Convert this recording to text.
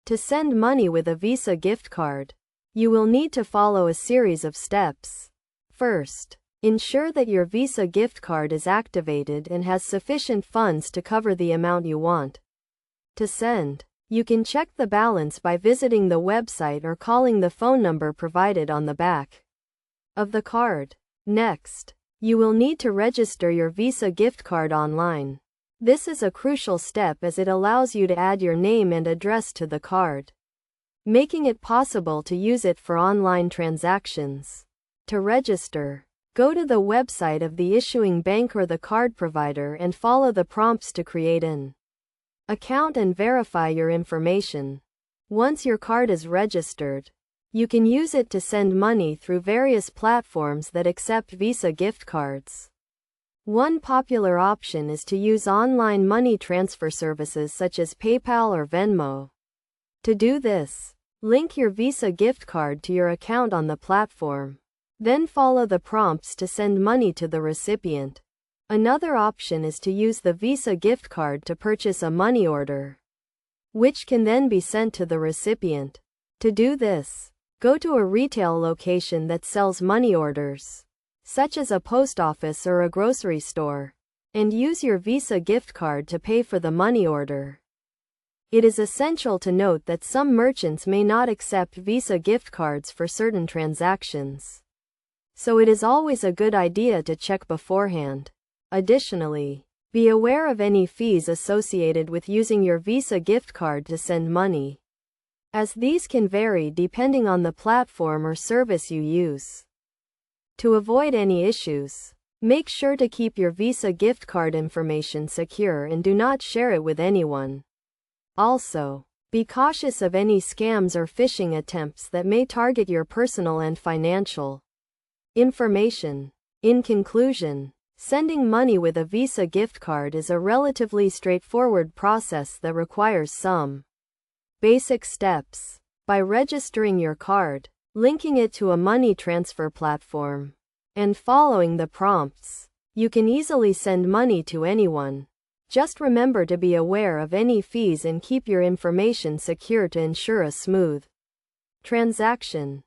To send money with a Visa gift card, you will need to follow a series of steps. First, ensure that your Visa gift card is activated and has sufficient funds to cover the amount you want to send. You can check the balance by visiting the website or calling the phone number provided on the back of the card. Next, you will need to register your Visa gift card online. This is a crucial step as it allows you to add your name and address to the card, making it possible to use it for online transactions. To register, go to the website of the issuing bank or the card provider and follow the prompts to create an account and verify your information. Once your card is registered, you can use it to send money through various platforms that accept Visa gift cards. One popular option is to use online money transfer services such as PayPal or Venmo. To do this, link your Visa gift card to your account on the platform. Then follow the prompts to send money to the recipient. Another option is to use the Visa gift card to purchase a money order, which can then be sent to the recipient. To do this, go to a retail location that sells money orders, such as a post office or a grocery store, and use your Visa gift card to pay for the money order. It is essential to note that some merchants may not accept Visa gift cards for certain transactions, so it is always a good idea to check beforehand. Additionally, be aware of any fees associated with using your Visa gift card to send money, as these can vary depending on the platform or service you use. To avoid any issues, make sure to keep your Visa gift card information secure and do not share it with anyone. Also, be cautious of any scams or phishing attempts that may target your personal and financial information. In conclusion, sending money with a Visa gift card is a relatively straightforward process that requires some basic steps. By registering your card, linking it to a money transfer platform, and following the prompts, you can easily send money to anyone. Just remember to be aware of any fees and keep your information secure to ensure a smooth transaction.